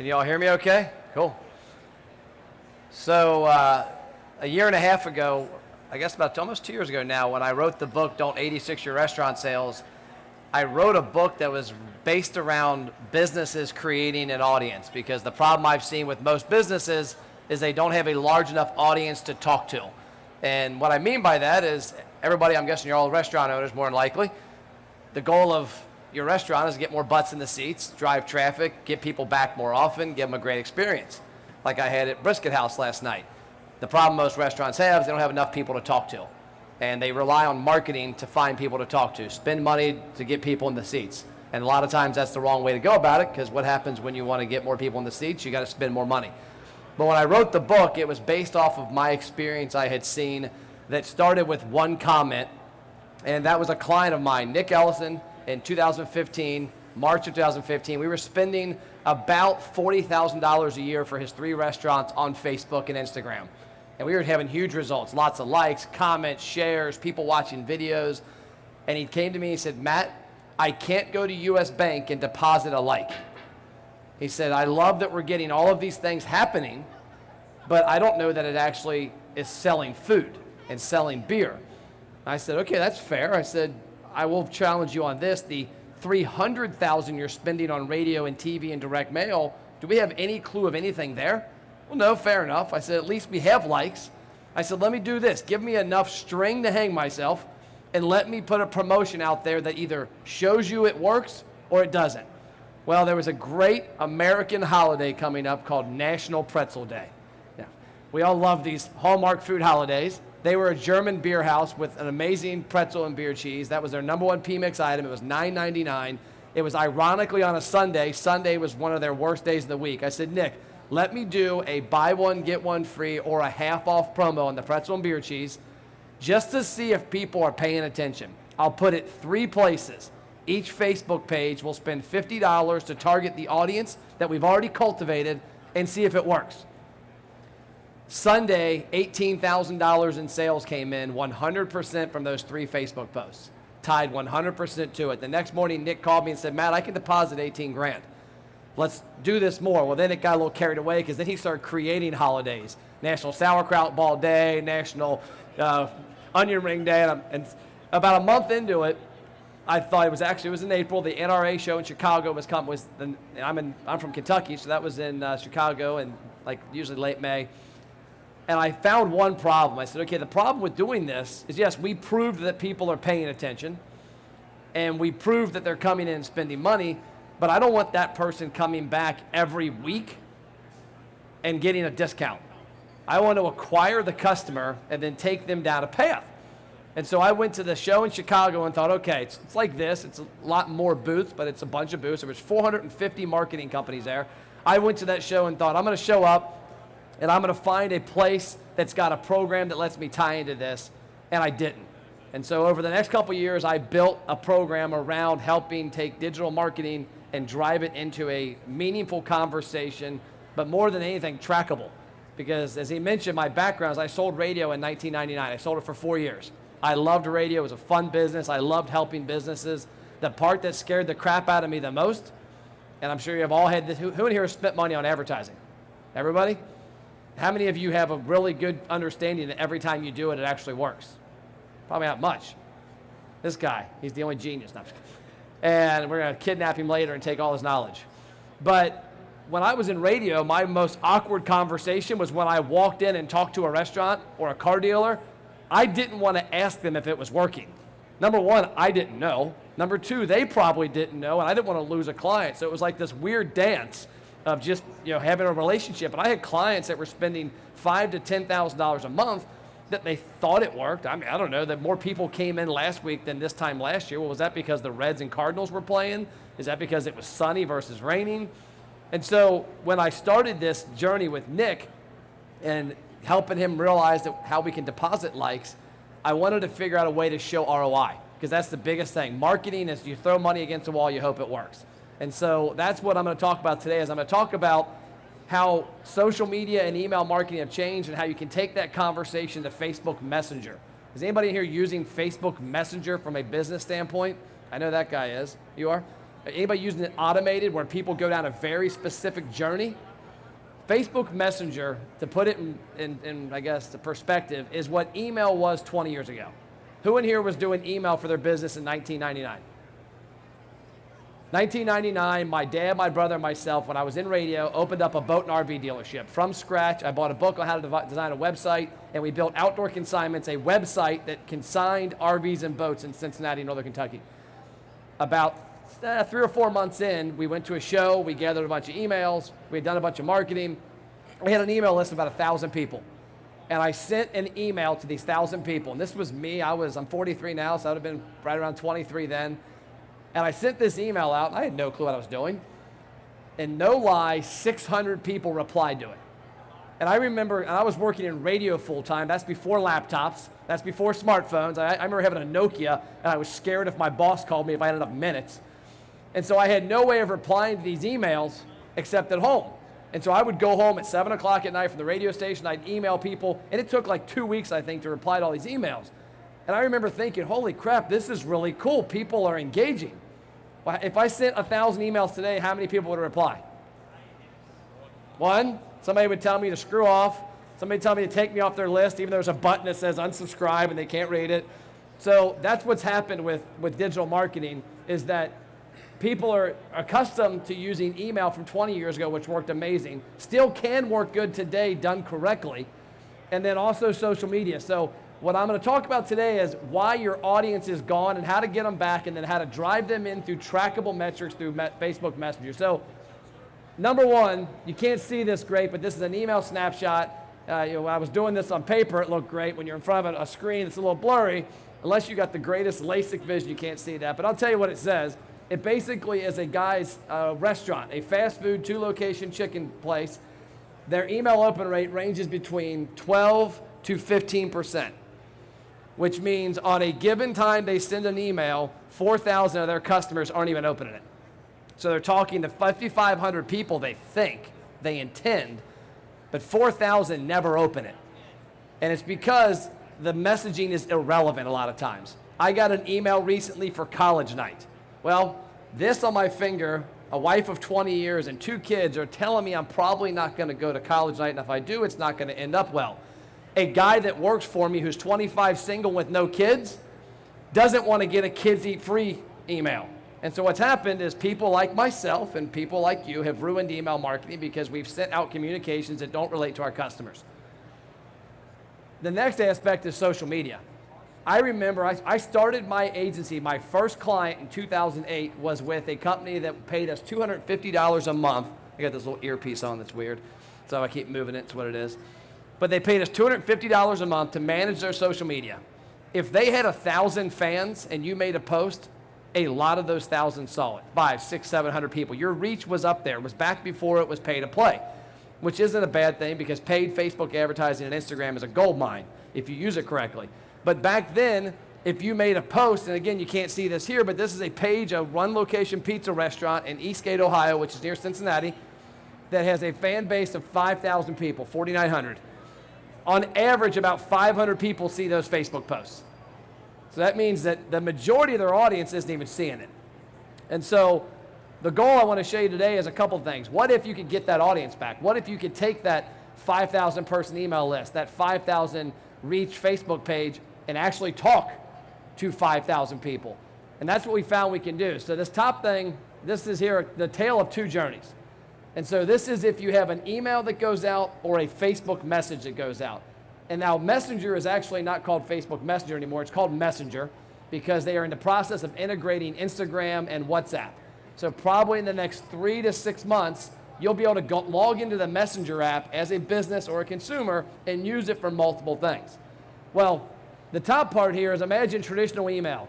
Can you all hear me okay? Cool. So a year and a half ago, I guess about almost 2 years ago now, when I wrote the book, Don't 86 Your Restaurant Sales, I wrote a book that was based around businesses creating an audience, because the problem I've seen with most businesses is they don't have a large enough audience to talk to. And what I mean by that is everybody, I'm guessing you're all restaurant owners more than likely. The goal of your restaurant is to get more butts in the seats, drive traffic, get people back more often, give them a great experience. Like I had at Brisket House last night. The problem most restaurants have is they don't have enough people to talk to. And they rely on marketing to find people to talk to, spend money to get people in the seats. And a lot of times that's the wrong way to go about it, because what happens when you want to get more people in the seats? You got to spend more money. But when I wrote the book, it was based off of my experience I had seen that started with one comment, and that was a client of mine, Nick Ellison, in 2015, March of 2015. We were spending about $40,000 a year for his 3 restaurants on Facebook and Instagram. And we were having huge results, lots of likes, comments, shares, people watching videos. And he came to me and he said, Matt, I can't go to US Bank and deposit a like. He said, I love that we're getting all of these things happening, but I don't know that it actually is selling food and selling beer. I said, okay, that's fair. I said, I will challenge you on this. The $300,000 you're spending on radio and TV and direct mail, do we have any clue of anything there? Well, no, fair enough. I said, at least we have likes. I said, let me do this. Give me enough string to hang myself, and let me put a promotion out there that either shows you it works or it doesn't. Well, there was a great American holiday coming up called National Pretzel Day. Yeah, we all love these Hallmark food holidays. They were a German beer house with an amazing pretzel and beer cheese. That was their number one PMix item. It was $9.99. It was ironically on a Sunday. Sunday was one of their worst days of the week. I said, Nick, let me do a buy one, get one free or a half off promo on the pretzel and beer cheese just to see if people are paying attention. I'll put it 3 places. Each Facebook page will spend $50 to target the audience that we've already cultivated and see if it works. Sunday, $18,000 in sales came in, 100% from those 3 Facebook posts. Tied 100% to it. The next morning, Nick called me and said, Matt, I can deposit 18 grand. Let's do this more. Well, then it got a little carried away because then he started creating holidays. National Sauerkraut Ball Day, National Onion Ring Day. And about a month into it, I thought it was in April. The NRA show in Chicago I'm from Kentucky, so that was in Chicago and like usually late May. And I found one problem. I said, okay, the problem with doing this is, yes, we proved that people are paying attention and we proved that they're coming in and spending money, but I don't want that person coming back every week and getting a discount. I want to acquire the customer and then take them down a path. And so I went to the show in Chicago and thought, okay, it's like this. It's a lot more booths, but it's a bunch of booths. There was 450 marketing companies there. I went to that show and thought, I'm going to show up and I'm going to find a place that's got a program that lets me tie into this, and I didn't. And so over the next couple of years, I built a program around helping take digital marketing and drive it into a meaningful conversation, but more than anything, trackable. Because as he mentioned, my background is I sold radio in 1999. I sold it for 4 years. I loved radio. It was a fun business. I loved helping businesses. The part that scared the crap out of me the most, and I'm sure you have all had this, who in here has spent money on advertising? Everybody? How many of you have a really good understanding that every time you do it, it actually works? Probably not much. This guy, he's the only genius. No, and we're going to kidnap him later and take all his knowledge. But when I was in radio, my most awkward conversation was when I walked in and talked to a restaurant or a car dealer. I didn't want to ask them if it was working. Number one, I didn't know. Number two, they probably didn't know, and I didn't want to lose a client. So it was like this weird dance of just having a relationship. And I had clients that were spending $5,000 to $10,000 a month that they thought it worked. I mean, I don't know, that more people came in last week than this time last year. Well, was that because the Reds and Cardinals were playing? Is that because it was sunny versus raining? And so when I started this journey with Nick and helping him realize how we can deposit likes, I wanted to figure out a way to show ROI, because that's the biggest thing. Marketing is you throw money against the wall, you hope it works. And so that's what I'm going to talk about today. Is I'm going to talk about how social media and email marketing have changed and how you can take that conversation to Facebook Messenger. Is anybody here using Facebook Messenger from a business standpoint? I know that guy is. You are? Anybody using it automated where people go down a very specific journey? Facebook Messenger, to put it in I guess, the perspective, is what email was 20 years ago. Who in here was doing email for their business in 1999? 1999, my dad, my brother, and myself, when I was in radio, opened up a boat and RV dealership. From scratch, I bought a book on how to design a website, and we built Outdoor Consignments, a website that consigned RVs and boats in Cincinnati, Northern Kentucky. About 3 or 4 months in, we went to a show, we gathered a bunch of emails, we had done a bunch of marketing. We had an email list of about 1,000 people. And I sent an email to these 1,000 people. And this was me, I'm 43 now, so I would have been right around 23 then. And I sent this email out, and I had no clue what I was doing. And no lie, 600 people replied to it. And I remember, and I was working in radio full time, that's before laptops, that's before smartphones. I remember having a Nokia, and I was scared if my boss called me if I had enough minutes. And so I had no way of replying to these emails except at home. And so I would go home at 7 o'clock at night from the radio station, I'd email people, and it took like 2 weeks, I think, to reply to all these emails. And I remember thinking, holy crap, this is really cool. People are engaging. If I sent 1,000 emails today, how many people would reply? One. Somebody would tell me to screw off. Somebody would tell me to take me off their list, even though there's a button that says unsubscribe and they can't read it. So that's what's happened with digital marketing, is that people are accustomed to using email from 20 years ago, which worked amazing. Still can work good today, done correctly. And then also social media. So what I'm going to talk about today is why your audience is gone and how to get them back, and then how to drive them in through trackable metrics through Facebook Messenger. So number one, you can't see this great, but this is an email snapshot. When I was doing this on paper, it looked great. When you're in front of a screen, it's a little blurry. Unless you got the greatest LASIK vision, you can't see that. But I'll tell you what it says. It basically is a guy's restaurant, a fast food, 2-location chicken place. Their email open rate ranges between 12 to 15%, which means on a given time they send an email, 4,000 of their customers aren't even opening it. So they're talking to 5,500 people they think, they intend, but 4,000 never open it. And it's because the messaging is irrelevant a lot of times. I got an email recently for college night. Well, this on my finger, a wife of 20 years and 2 kids are telling me I'm probably not going to go to college night, and if I do, it's not going to end up well. A guy that works for me who's 25, single with no kids, doesn't want to get a kids eat free email. And so what's happened is people like myself and people like you have ruined email marketing because we've sent out communications that don't relate to our customers. The next aspect is social media. I remember I started my agency, my first client in 2008 was with a company that paid us $250 a month. I got this little earpiece on that's weird, so I keep moving it, it's what it is. But they paid us $250 a month to manage their social media. If they had 1,000 fans and you made a post, a lot of those 1,000 saw it. 500, 600, 700 people. Your reach was up there. It was back before it was pay to play, which isn't a bad thing because paid Facebook advertising and Instagram is a gold mine if you use it correctly. But back then, if you made a post, and again, you can't see this here, but this is a page of 1-location pizza restaurant in Eastgate, Ohio, which is near Cincinnati, that has a fan base of 5,000 people, 4,900. On average, about 500 people see those Facebook posts. So that means that the majority of their audience isn't even seeing it. And so the goal I want to show you today is a couple things. What if you could get that audience back? What if you could take that 5,000 person email list, that 5,000 reach Facebook page, and actually talk to 5,000 people? And that's what we found we can do. So this top thing, this is here, the tale of 2 journeys. And so this is if you have an email that goes out or a Facebook message that goes out. And now Messenger is actually not called Facebook Messenger anymore. It's called Messenger because they are in the process of integrating Instagram and WhatsApp. So probably in the next 3 to 6 months, you'll be able to log into the Messenger app as a business or a consumer and use it for multiple things. Well, the top part here is imagine traditional email.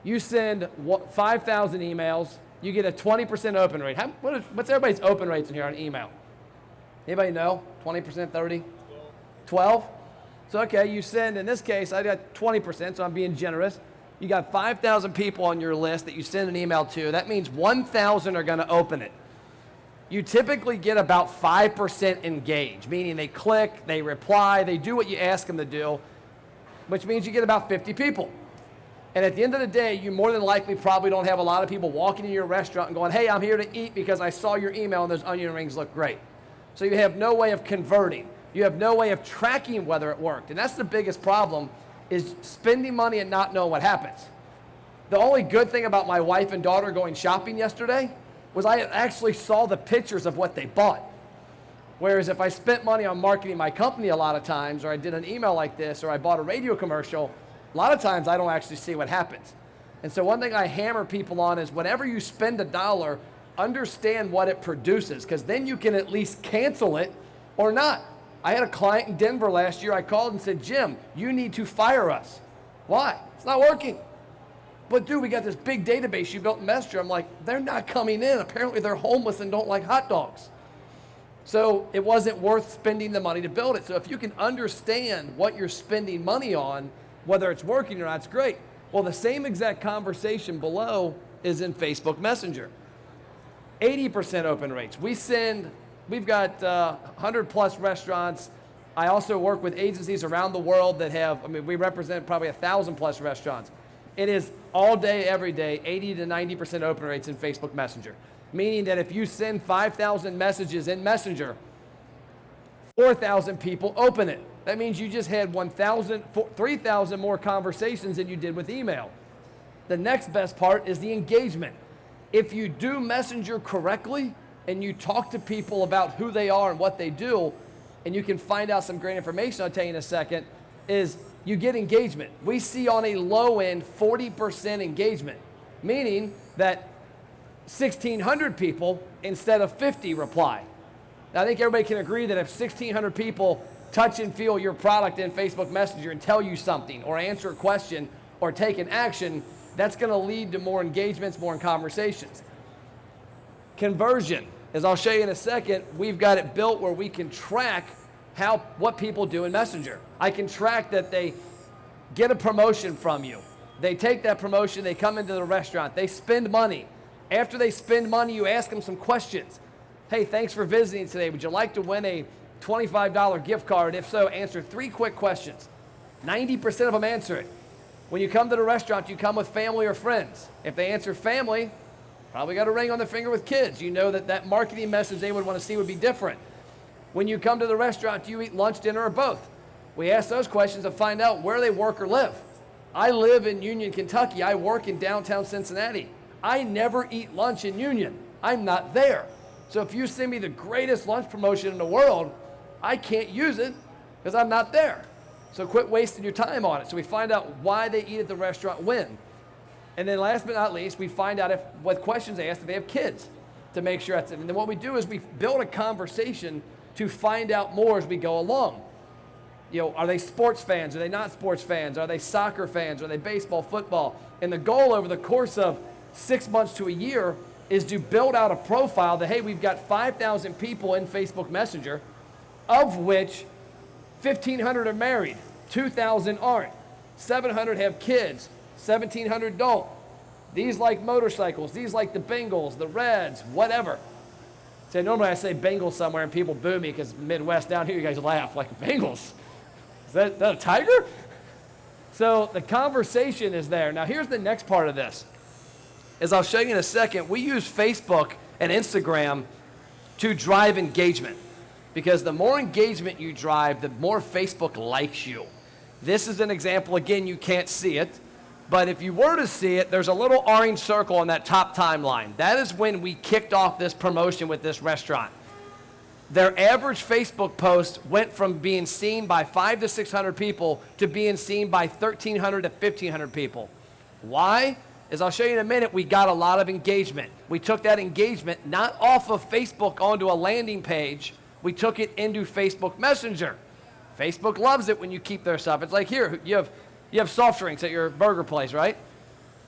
You send 5,000 emails, you get a 20% open rate. What's everybody's open rates in here on email? Anybody know? 20%, 30? 12? So okay, you send, in this case, I got 20%, so I'm being generous. You got 5,000 people on your list that you send an email to. That means 1,000 are going to open it. You typically get about 5% engaged, meaning they click, they reply, they do what you ask them to do, which means you get about 50 people. And at the end of the day, you more than likely probably don't have a lot of people walking into your restaurant and going, hey, I'm here to eat because I saw your email and those onion rings look great. So you have no way of converting. You have no way of tracking whether it worked. And that's the biggest problem, is spending money and not knowing what happens. The only good thing about my wife and daughter going shopping yesterday was I actually saw the pictures of what they bought. Whereas if I spent money on marketing my company a lot of times, or I did an email like this, or I bought a radio commercial, a lot of times I don't actually see what happens. And so one thing I hammer people on is whenever you spend $1, understand what it produces, because then you can at least cancel it or not. I had a client in Denver last year. I called and said, Jim, you need to fire us. Why? It's not working. But dude, we got this big database you built in Messenger. I'm like, they're not coming in. Apparently they're homeless and don't like hot dogs. So it wasn't worth spending the money to build it. So if you can understand what you're spending money on, whether it's working or not, it's great. Well, the same exact conversation below is in Facebook Messenger. 80% open rates. We've got 100 plus restaurants. I also work with agencies around the world that have, we represent probably 1,000 plus restaurants. It is all day, every day, 80 to 90% open rates in Facebook Messenger. Meaning that if you send 5,000 messages in Messenger, 4,000 people open it. That means you just had 3,000 more conversations than you did with email. The next best part is the engagement. If you do Messenger correctly and you talk to people about who they are and what they do, and you can find out some great information, I'll tell you in a second, is you get engagement. We see on a low end 40% engagement, meaning that 1,600 people instead of 50 reply. Now, I think everybody can agree that if 1,600 people touch and feel your product in Facebook Messenger and tell you something or answer a question or take an action, that's going to lead to more engagements, more conversations. Conversion, as I'll show you in a second, we've got it built where we can track what people do in Messenger. I can track that they get a promotion from you. They take that promotion, they come into the restaurant, they spend money. After they spend money, you ask them some questions. Hey, thanks for visiting today. Would you like to win a $25 gift card? If so, answer 3 quick questions. 90% of them answer it. When you come to the restaurant, you come with family or friends. If they answer family, probably got a ring on their finger with kids. You know that marketing message they would want to see would be different. When you come to the restaurant, do you eat lunch, dinner, or both? We ask those questions to find out where they work or live. I live in Union, Kentucky. I work in downtown Cincinnati. I never eat lunch in Union. I'm not there. So if you send me the greatest lunch promotion in the world, I can't use it because I'm not there. So quit wasting your time on it. So we find out why they eat at the restaurant when. And then last but not least, we find out what questions they ask if they have kids to make sure that's it. And then what we do is we build a conversation to find out more as we go along. You know, are they sports fans? Are they not sports fans? Are they soccer fans? Are they baseball, football? And the goal over the course of 6 months to a year is to build out a profile that, hey, we've got 5,000 people in Facebook Messenger, of which 1,500 are married, 2,000 aren't, 700 have kids, 1,700 don't. These like motorcycles, these like the Bengals, the Reds, whatever. So normally I say Bengals somewhere and people boo me because Midwest down here you guys laugh like Bengals. Is that a tiger? So the conversation is there. Now here's the next part of this. As I'll show you in a second, we use Facebook and Instagram to drive engagement. Because the more engagement you drive, the more Facebook likes you. This is an example, again, you can't see it. But if you were to see it, there's a little orange circle on that top timeline. That is when we kicked off this promotion with this restaurant. Their average Facebook post went from being seen by 500 to 600 people to being seen by 1,300 to 1,500 people. Why? As I'll show you in a minute, we got a lot of engagement. We took that engagement not off of Facebook onto a landing page. We took it into Facebook Messenger. Facebook loves it when you keep their stuff. It's like here, you have soft drinks at your burger place, right?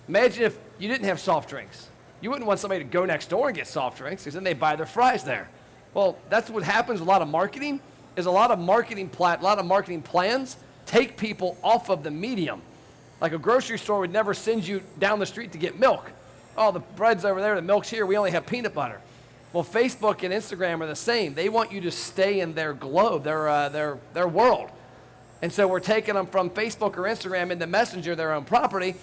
Imagine if you didn't have soft drinks. You wouldn't want somebody to go next door and get soft drinks because then they buy their fries there. Well, that's what happens with a lot of marketing, is a lot of marketing plans take people off of the medium. Like a grocery store would never send you down the street to get milk. Oh, the bread's over there, the milk's here, we only have peanut butter. Well, Facebook and Instagram are the same. They want you to stay in their globe, their world. And so we're taking them from Facebook or Instagram into Messenger, their own property,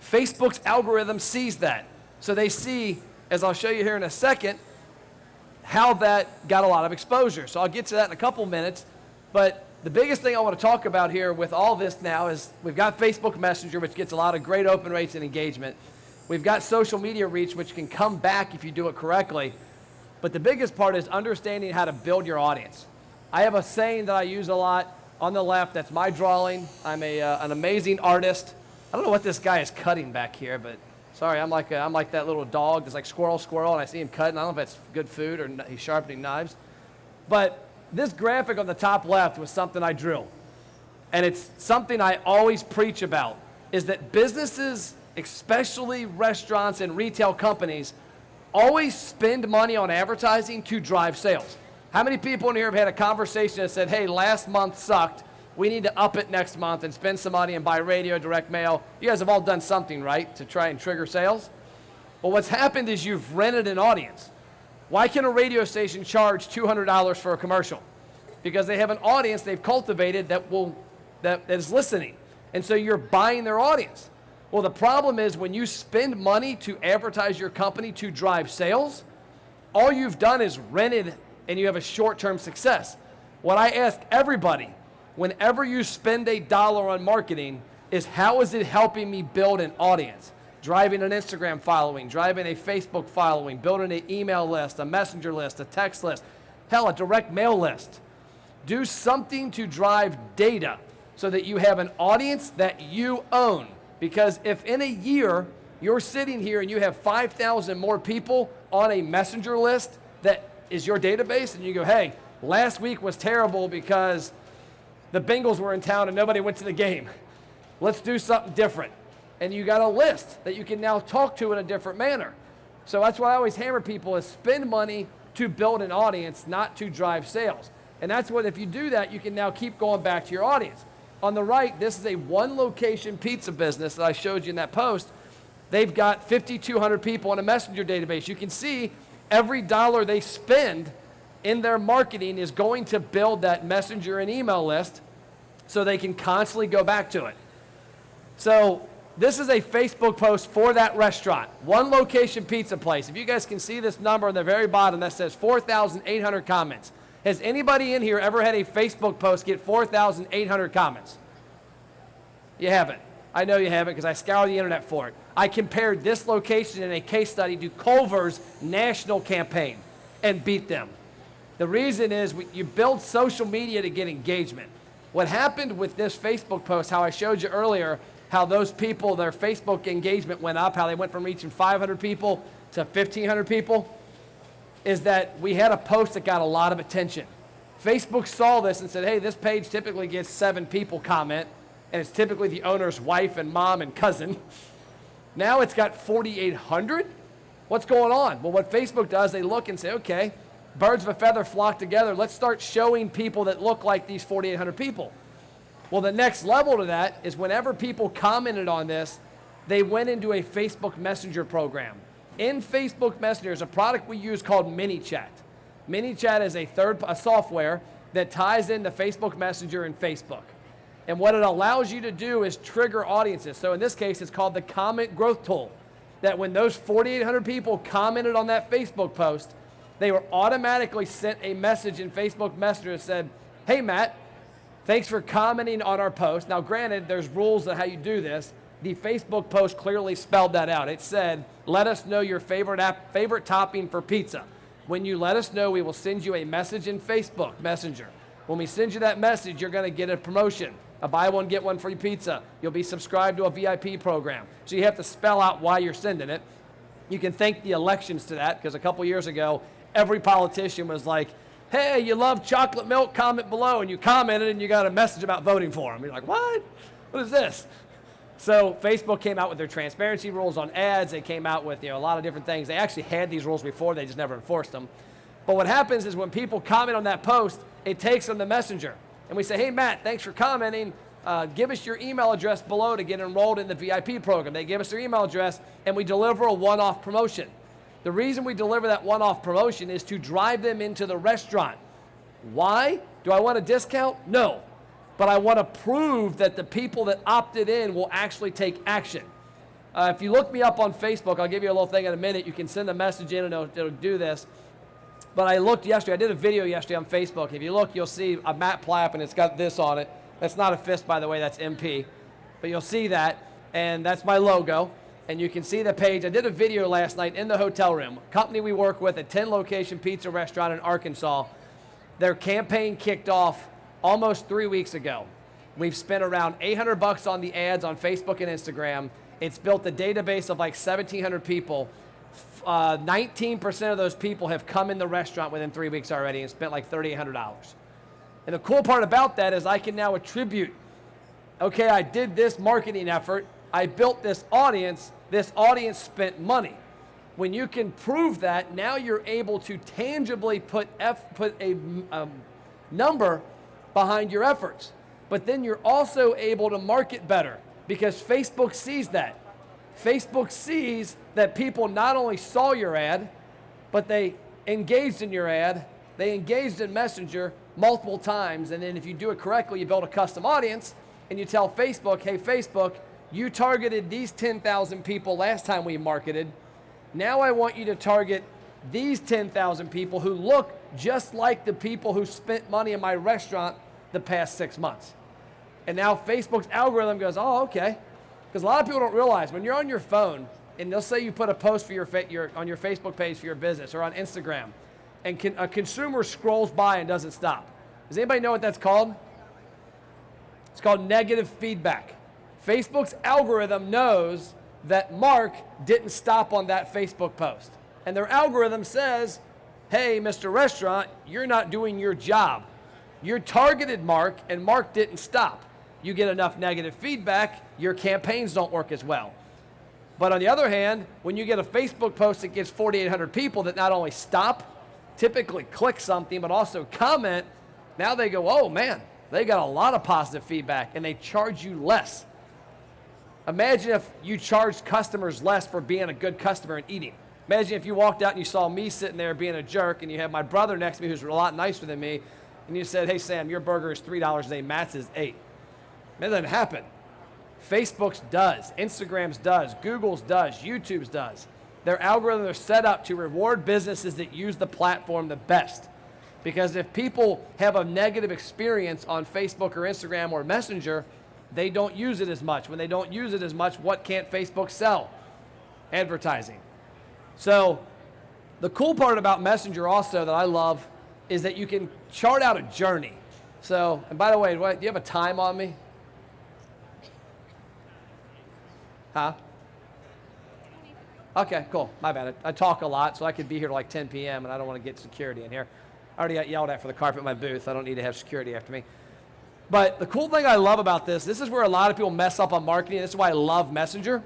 Facebook's algorithm sees that. So they see, as I'll show you here in a second, how that got a lot of exposure. So I'll get to that in a couple minutes. But the biggest thing I want to talk about here with all this now is we've got Facebook Messenger, which gets a lot of great open rates and engagement. We've got social media reach, which can come back if you do it correctly. But the biggest part is understanding how to build your audience. I have a saying that I use a lot on the left. That's my drawing. I'm an amazing artist. I don't know what this guy is cutting back here, but sorry, I'm like that little dog that's like squirrel, squirrel, and I see him cutting. I don't know if that's good food or he's sharpening knives. But this graphic on the top left was something I drew. And it's something I always preach about, is that businesses, especially restaurants and retail companies, always spend money on advertising to drive sales. How many people in here have had a conversation that said, hey, last month sucked, we need to up it next month and spend some money and buy radio, direct mail? You guys have all done something, right, to try and trigger sales? Well, what's happened is you've rented an audience. Why can a radio station charge $200 for a commercial? Because they have an audience they've cultivated that is listening. And so you're buying their audience. Well, the problem is when you spend money to advertise your company to drive sales, all you've done is rented and you have a short-term success. What I ask everybody, whenever you spend $1 on marketing, is how is it helping me build an audience? Driving an Instagram following, driving a Facebook following, building an email list, a messenger list, a text list, hell, a direct mail list. Do something to drive data so that you have an audience that you own. Because if in a year you're sitting here and you have 5,000 more people on a messenger list that is your database, and you go, hey, last week was terrible because the Bengals were in town and nobody went to the game. Let's do something different. And you got a list that you can now talk to in a different manner. So that's why I always hammer people is spend money to build an audience, not to drive sales. And that's what, if you do that, you can now keep going back to your audience. On the right, this is a one-location pizza business that I showed you in that post. They've got 5,200 people in a messenger database. You can see every dollar they spend in their marketing is going to build that messenger and email list so they can constantly go back to it. So this is a Facebook post for that restaurant, one-location pizza place. If you guys can see this number on the very bottom that says 4,800 comments. Has anybody in here ever had a Facebook post get 4,800 comments? You haven't. I know you haven't because I scoured the internet for it. I compared this location in a case study to Culver's national campaign and beat them. The reason is you build social media to get engagement. What happened with this Facebook post, how I showed you earlier, how those people, their Facebook engagement went up, how they went from reaching 500 people to 1,500 people, is that we had a post that got a lot of attention. Facebook saw this and said, hey, this page typically gets 7 people comment, and it's typically the owner's wife and mom and cousin. Now it's got 4,800? What's going on? Well, what Facebook does, they look and say, okay, birds of a feather flock together. Let's start showing people that look like these 4,800 people. Well, the next level to that is whenever people commented on this, they went into a Facebook Messenger program. In Facebook Messenger is a product we use called ManyChat. ManyChat is a software that ties into Facebook Messenger and Facebook. And what it allows you to do is trigger audiences. So in this case, it's called the comment growth tool. That when those 4,800 people commented on that Facebook post, they were automatically sent a message in Facebook Messenger that said, hey, Matt, thanks for commenting on our post. Now, granted, there's rules on how you do this. The Facebook post clearly spelled that out. It said, let us know your favorite topping for pizza. When you let us know, we will send you a message in Facebook Messenger. When we send you that message, you're going to get a promotion, a buy one, get one free pizza. You'll be subscribed to a VIP program. So you have to spell out why you're sending it. You can thank the elections to that, because a couple years ago, every politician was like, hey, you love chocolate milk, comment below. And you commented and you got a message about voting for them. You're like, what? What is this? So Facebook came out with their transparency rules on ads. They came out with a lot of different things. They actually had these rules before. They just never enforced them. But what happens is when people comment on that post, it takes them to Messenger. And we say, hey, Matt, thanks for commenting. Give us your email address below to get enrolled in the VIP program. They give us their email address, and we deliver a one-off promotion. The reason we deliver that one-off promotion is to drive them into the restaurant. Why? Do I want a discount? No. But I want to prove that the people that opted in will actually take action. If you look me up on Facebook, I'll give you a little thing in a minute. You can send a message in and it'll do this. But I looked yesterday. I did a video yesterday on Facebook. If you look, you'll see a Matt Plapp, and it's got this on it. That's not a fist, by the way. That's MP. But you'll see that, and that's my logo. And you can see the page. I did a video last night in the hotel room. A company we work with, a 10-location pizza restaurant in Arkansas. Their campaign kicked off almost 3 weeks ago. We've spent around $800 on the ads on Facebook and Instagram. It's built a database of like 1,700 people. 19% of those people have come in the restaurant within 3 weeks already and spent like $3,800. And the cool part about that is I can now attribute, okay, I did this marketing effort. I built this audience spent money. When you can prove that, now you're able to tangibly put a number behind your efforts. But then you're also able to market better because Facebook sees that. Facebook sees that people not only saw your ad, but they engaged in your ad, they engaged in Messenger multiple times, and then if you do it correctly, you build a custom audience, and you tell Facebook, hey, Facebook, you targeted these 10,000 people last time we marketed. Now I want you to target these 10,000 people who look just like the people who spent money in my restaurant the past 6 months. And now Facebook's algorithm goes, oh, okay. Because a lot of people don't realize when you're on your phone, and they'll say you put a post for on your Facebook page for your business or on Instagram, and a consumer scrolls by and doesn't stop. Does anybody know what that's called? It's called negative feedback. Facebook's algorithm knows that Mark didn't stop on that Facebook post. And their algorithm says, hey, Mr. Restaurant, you're not doing your job. You targeted Mark, and Mark didn't stop. You get enough negative feedback, your campaigns don't work as well. But on the other hand, when you get a Facebook post that gets 4,800 people that not only stop, typically click something, but also comment, now they go, oh man, they got a lot of positive feedback, and they charge you less. Imagine if you charged customers less for being a good customer and eating. Imagine if you walked out and you saw me sitting there being a jerk, and you had my brother next to me who's a lot nicer than me, and you said, hey Sam, your burger is $3 a day, Matt's is $8. That doesn't happen. Facebook's does, Instagram's does, Google's does, YouTube's does. Their algorithms are set up to reward businesses that use the platform the best. Because if people have a negative experience on Facebook or Instagram or Messenger, they don't use it as much. When they don't use it as much, what can't Facebook sell? Advertising. So the cool part about Messenger also that I love is that you can chart out a journey. So, and by the way, do you have a time on me? Huh? Okay, cool. My bad. I talk a lot, so I could be here till like 10 p.m., and I don't want to get security in here. I already got yelled at for the carpet in my booth. I don't need to have security after me. But the cool thing I love about this is where a lot of people mess up on marketing. This is why I love Messenger,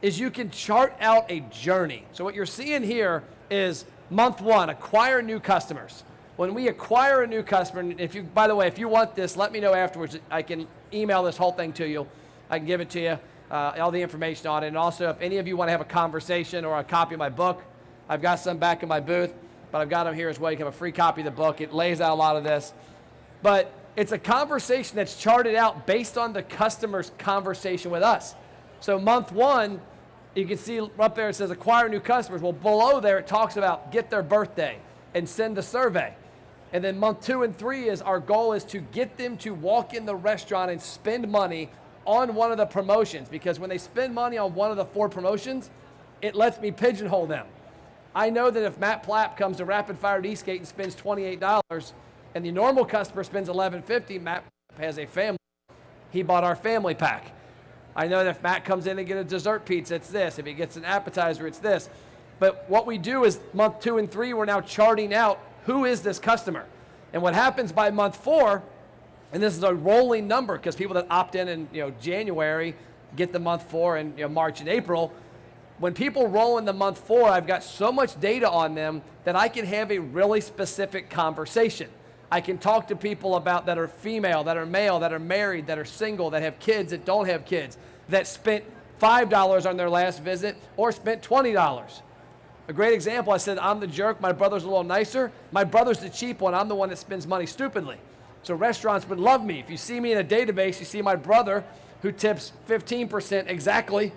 is you can chart out a journey. So what you're seeing here is month one, acquire new customers. When we acquire a new customer, and if you, by the way, if you want this, let me know afterwards. I can email this whole thing to you. I can give it to you, all the information on it. And also, if any of you want to have a conversation or a copy of my book, I've got some back in my booth, but I've got them here as well. You can have a free copy of the book. It lays out a lot of this. But it's a conversation that's charted out based on the customer's conversation with us. So month one, you can see up there it says acquire new customers. Well, below there it talks about get their birthday and send a survey. And then month 2 and 3 is our goal is to get them to walk in the restaurant and spend money on one of the promotions, because when they spend money on one of the 4 promotions, it lets me pigeonhole them. I know that if Matt Plapp comes to Rapid Fire at Eastgate and spends $28 and the normal customer spends $11.50, Matt has a family. He bought our family pack. I know that if Matt comes in and gets a dessert pizza, it's this. If he gets an appetizer, it's this. But what we do is month 2 and 3, we're now charting out who is this customer. And what happens by month 4, and this is a rolling number because people that opt in January get the month 4 and March and April. When people roll in the month 4, I've got so much data on them that I can have a really specific conversation. I can talk to people about that are female, that are male, that are married, that are single, that have kids, that don't have kids, that spent $5 on their last visit or spent $20. A great example, I said, I'm the jerk, my brother's a little nicer. My brother's the cheap one, I'm the one that spends money stupidly. So restaurants would love me. If you see me in a database, you see my brother who tips 15% exactly.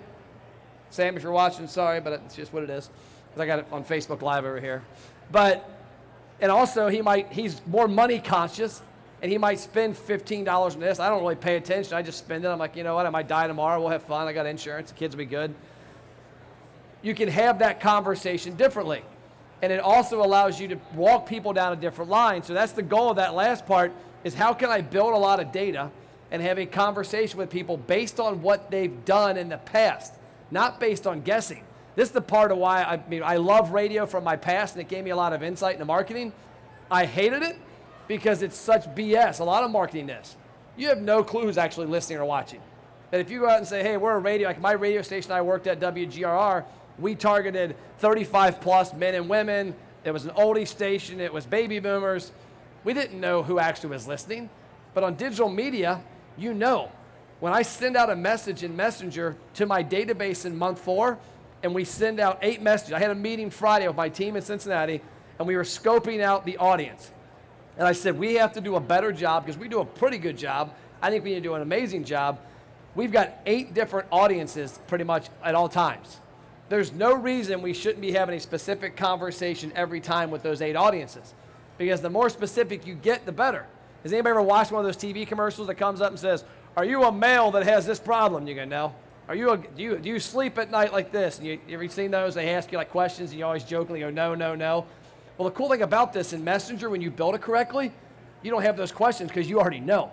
Sam, if you're watching, sorry, but it's just what it is. Because I got it on Facebook Live over here. But, and also he's more money conscious, and he might spend $15 on this. I don't really pay attention. I just spend it. I'm like, you know what? I might die tomorrow. We'll have fun. I got insurance. The kids will be good. You can have that conversation differently. And it also allows you to walk people down a different line. So that's the goal of that last part, is how can I build a lot of data and have a conversation with people based on what they've done in the past, not based on guessing. This is the part of why I love radio from my past, and it gave me a lot of insight into marketing. I hated it because it's such BS. A lot of marketing is. You have no clue who's actually listening or watching. That if you go out and say, hey, we're a radio, like my radio station I worked at, WGRR, we targeted 35 plus men and women. It was an oldie station. It was baby boomers. We didn't know who actually was listening. But on digital media, you know. When I send out a message in Messenger to my database in month 4, and we send out 8 messages. I had a meeting Friday with my team in Cincinnati, and we were scoping out the audience. And I said, we have to do a better job, because we do a pretty good job. I think we need to do an amazing job. We've got 8 different audiences pretty much at all times. There's no reason we shouldn't be having a specific conversation every time with those 8 audiences, because the more specific you get, the better. Has anybody ever watched one of those TV commercials that comes up and says, are you a male that has this problem? You go, no. Do you sleep at night like this? And you ever seen those? They ask you like questions, and you always jokingly go, no, no, no. Well, the cool thing about this in Messenger, when you build it correctly, you don't have those questions because you already know.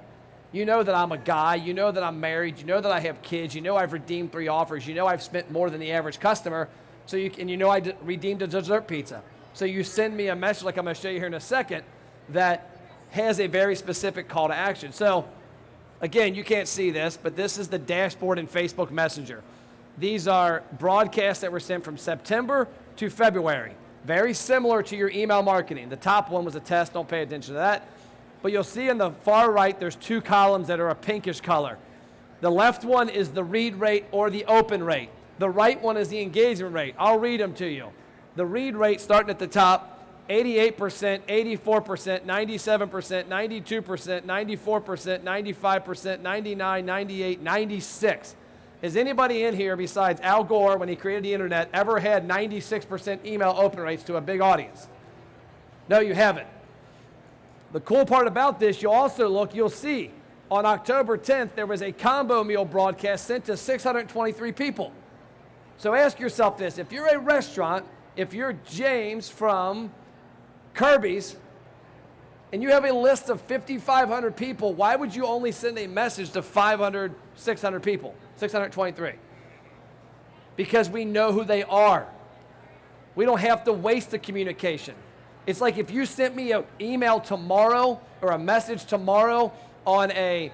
You know that I'm a guy. You know that I'm married. You know that I have kids. You know I've redeemed 3 offers. You know I've spent more than the average customer. And you know I redeemed a dessert pizza. So you send me a message like I'm going to show you here in a second that has a very specific call to action. So again, you can't see this, but this is the dashboard in Facebook Messenger. These are broadcasts that were sent from September to February. Very similar to your email marketing. The top one was a test. Don't pay attention to that. But you'll see in the far right, there's 2 columns that are a pinkish color. The left one is the read rate or the open rate. The right one is the engagement rate. I'll read them to you. The read rate starting at the top, 88%, 84%, 97%, 92%, 94%, 95%, 99, 98, 96. Has anybody in here besides Al Gore, when he created the internet, ever had 96% email open rates to a big audience? No, you haven't. The cool part about this, you'll see on October 10th, there was a combo meal broadcast sent to 623 people. So ask yourself this, if you're a restaurant, if you're James from Kirby's, and you have a list of 5,500 people, why would you only send a message to 500, 600 people, 623? Because we know who they are. We don't have to waste the communication. It's like if you sent me an email tomorrow or a message tomorrow on a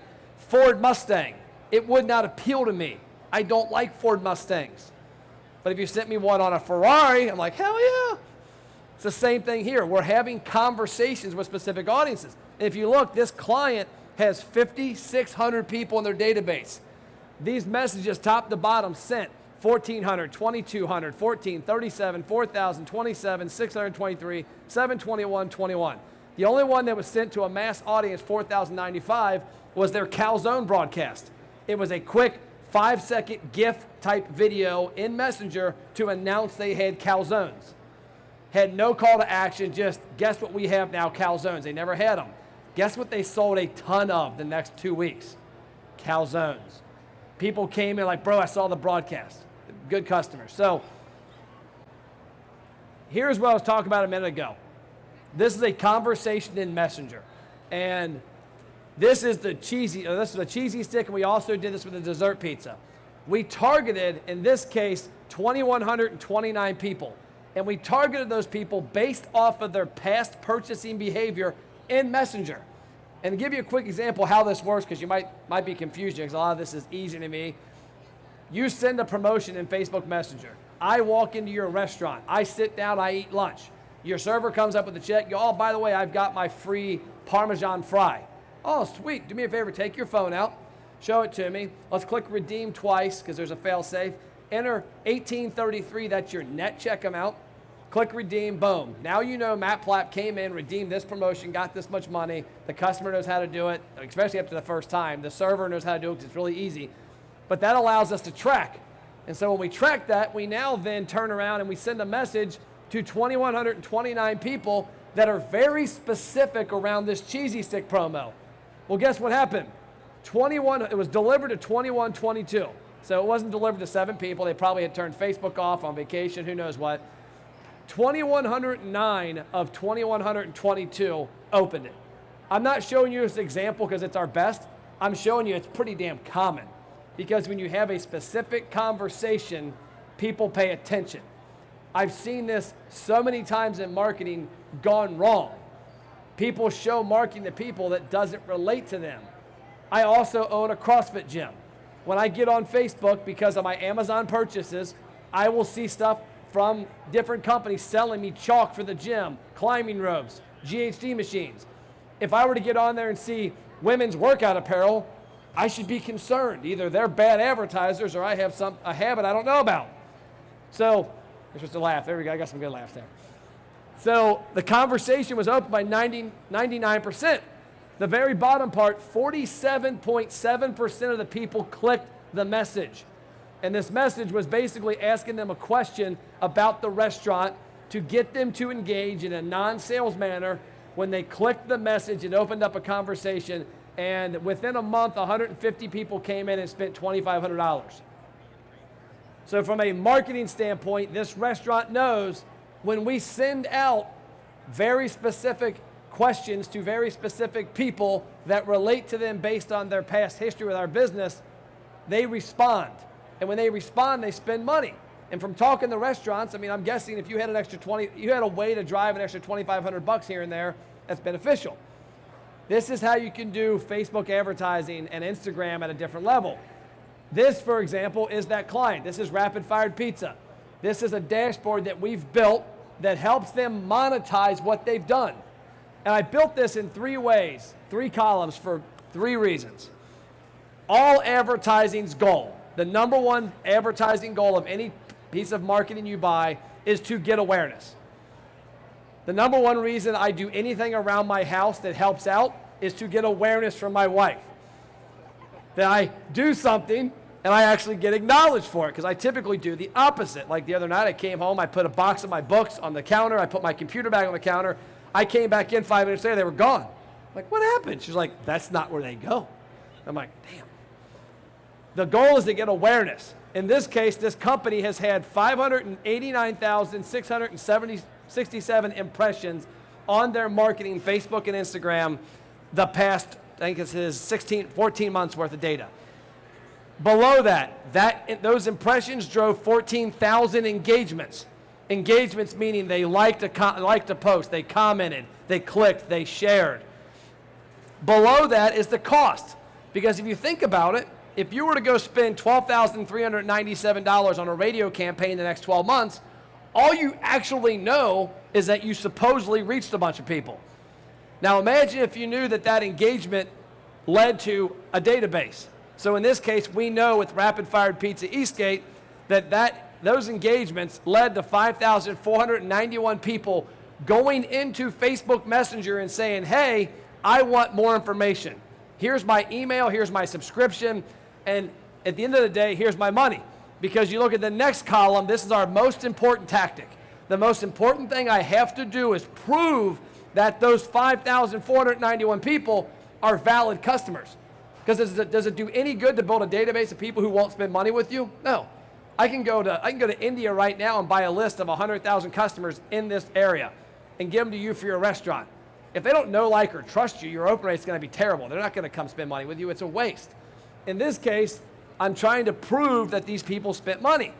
Ford Mustang, it would not appeal to me. I don't like Ford Mustangs. But if you sent me one on a Ferrari, I'm like, hell yeah. It's the same thing here. We're having conversations with specific audiences. And if you look, this client has 5,600 people in their database. These messages, top to bottom, sent 1,400, 2,200, 14, 37, 4,000, 27, 623, 721, 21. The only one that was sent to a mass audience, 4,095, was their calzone broadcast. It was a quick 5-second GIF type video in Messenger to announce they had calzones. Had no call to action, just guess what we have now, calzones. They never had them. Guess what they sold a ton of the next 2 weeks? Calzones. People came in like, bro, I saw the broadcast. Good customers. So here's what I was talking about a minute ago. This is a conversation in Messenger. And this is the cheesy stick, and we also did this with the dessert pizza. We targeted, in this case, 2,129 people. And we targeted those people based off of their past purchasing behavior in Messenger. And to give you a quick example how this works, because you might be confused, because a lot of this is easy to me. You send a promotion in Facebook Messenger. I walk into your restaurant. I sit down, I eat lunch. Your server comes up with a check. You go, oh, by the way, I've got my free Parmesan fry. Oh, sweet. Do me a favor, take your phone out, show it to me. Let's click redeem twice, because there's a fail safe. Enter 1833, that's your net check amount. Click redeem, boom. Now you know Matt Plapp came in, redeemed this promotion, got this much money. The customer knows how to do it, especially up to the first time. The server knows how to do it because it's really easy. But that allows us to track And so when we track that, we now then turn around and we send a message to 2,129 people that are very specific around this cheesy stick promo. Well, guess what happened? It was delivered to 2122. So it wasn't delivered to 7 people. They probably had turned Facebook off, on vacation, who knows what. 2,109 of 2,122 opened it. I'm not showing you this example because it's our best. I'm showing you it's pretty damn common. Because when you have a specific conversation, people pay attention. I've seen this so many times in marketing gone wrong. People show marketing to people that doesn't relate to them. I also own a CrossFit gym. When I get on Facebook, because of my Amazon purchases, I will see stuff from different companies selling me chalk for the gym, climbing ropes, GHD machines. If I were to get on there and see women's workout apparel, I should be concerned. Either they're bad advertisers or I have a habit I don't know about. So, you're supposed to laugh. There we go. I got some good laughs there. So the conversation was opened by 99%. The very bottom part, 47.7% of the people clicked the message. And this message was basically asking them a question about the restaurant to get them to engage in a non-sales manner. When they clicked the message, it opened up a conversation. And within a month, 150 people came in and spent $2,500. So from a marketing standpoint, this restaurant knows when we send out very specific questions to very specific people that relate to them based on their past history with our business, they respond. And when they respond, they spend money. And from talking to restaurants, I mean, I'm guessing if you had you had a way to drive an extra $2,500 here and there, that's beneficial. This is how you can do Facebook advertising and Instagram at a different level. This, for example, is that client. This is Rapid Fired Pizza. This is a dashboard that we've built that helps them monetize what they've done. And I built this in 3 ways, 3 columns for 3 reasons. All advertising's goal, the number one advertising goal of any piece of marketing you buy is to get awareness. The number one reason I do anything around my house that helps out is to get awareness from my wife. That I do something and I actually get acknowledged for it, because I typically do the opposite. Like the other night, I came home, I put a box of my books on the counter, I put my computer bag on the counter, I came back in 5 minutes later, they were gone. I'm like, what happened? She's like, that's not where they go. I'm like, damn. The goal is to get awareness. In this case, this company has had 589,667 impressions on their marketing, Facebook and Instagram, the past, I think it says 14 months worth of data. Below that, those impressions drove 14,000 engagements. Engagements meaning they liked a post, they commented, they clicked, they shared. Below that is the cost. Because if you think about it, if you were to go spend $12,397 on a radio campaign the next 12 months, all you actually know is that you supposedly reached a bunch of people. Now imagine if you knew that that engagement led to a database. So in this case, we know with Rapid Fired Pizza Eastgate that those engagements led to 5,491 people going into Facebook Messenger and saying, hey, I want more information. Here's my email, here's my subscription, and at the end of the day, here's my money. Because you look at the next column, this is our most important tactic. The most important thing I have to do is prove that those 5,491 people are valid customers. Because does it do any good to build a database of people who won't spend money with you? No. I can go to India right now and buy a list of 100,000 customers in this area and give them to you for your restaurant. If they don't know, like, or trust you, your open rate is going to be terrible. They're not going to come spend money with you. It's a waste. In this case, I'm trying to prove that these people spent money.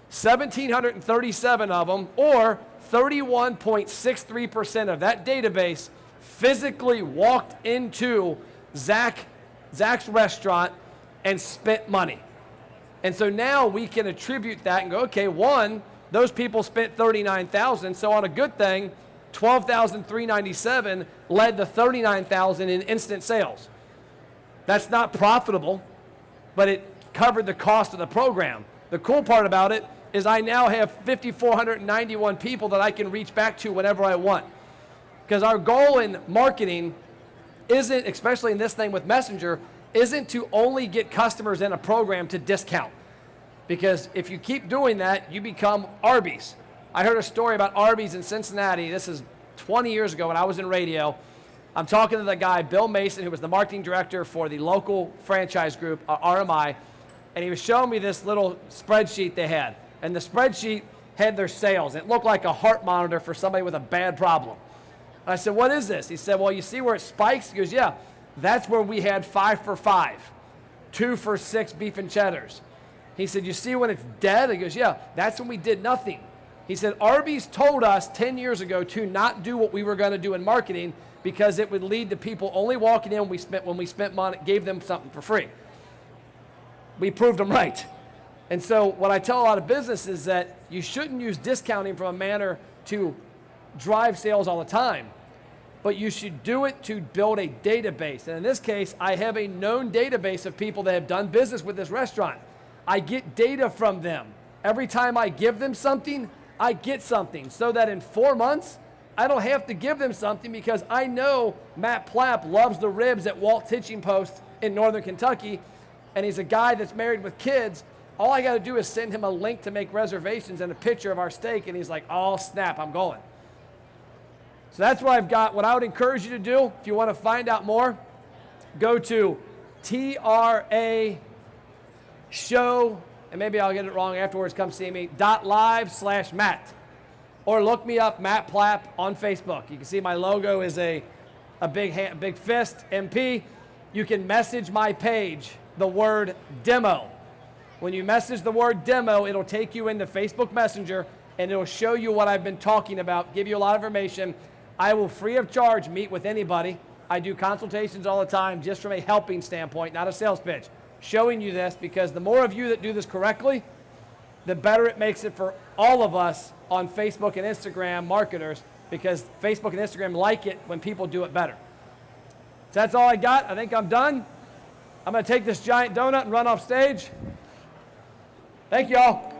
1,737 of them, or 31.63% of that database, physically walked into Zach's restaurant and spent money. And so now we can attribute that and go, okay, one, those people spent $39,000, so on a good thing, $12,397 led to $39,000 in instant sales. That's not profitable, but it covered the cost of the program. The cool part about it is I now have 5,491 people that I can reach back to whenever I want. Because our goal in marketing isn't, especially in this thing with Messenger, isn't to only get customers in a program to discount. Because if you keep doing that, you become Arby's. I heard a story about Arby's in Cincinnati. This is 20 years ago when I was in radio. I'm talking to the guy, Bill Mason, who was the marketing director for the local franchise group, RMI, and he was showing me this little spreadsheet they had. And the spreadsheet had their sales. It looked like a heart monitor for somebody with a bad problem. I said, what is this? He said, well, you see where it spikes? He goes, yeah, that's where we had 5 for $5, 2 for $6 beef and cheddars. He said, you see when it's dead? He goes, yeah, that's when we did nothing. He said, Arby's told us 10 years ago to not do what we were going to do in marketing because it would lead to people only walking in when we spent money, gave them something for free. We proved them right. And so what I tell a lot of businesses is that you shouldn't use discounting from a manner to drive sales all the time, but you should do it to build a database. And in this case, I have a known database of people that have done business with this restaurant. I get data from them. Every time I give them something, I get something, so that in 4 months, I don't have to give them something because I know Matt Plapp loves the ribs at Walt's Hitching Post in Northern Kentucky, and he's a guy that's married with kids. All I got to do is send him a link to make reservations and a picture of our steak, and he's like, oh, snap, I'm going. So that's what I've got. What I would encourage you to do, if you want to find out more, go to TRA Show, and maybe I'll get it wrong afterwards, come see me, .live/Matt. Or look me up, Matt Plapp, on Facebook. You can see my logo is a big fist, MP. You can message my page the word demo. When you message the word demo, it'll take you into Facebook Messenger, and it'll show you what I've been talking about, give you a lot of information. I will free of charge meet with anybody. I do consultations all the time just from a helping standpoint, not a sales pitch, showing you this, because the more of you that do this correctly, the better it makes it for all of us on Facebook and Instagram marketers, because Facebook and Instagram like it when people do it better. So that's all I got. I think I'm done. I'm going to take this giant donut and run off stage. Thank you all.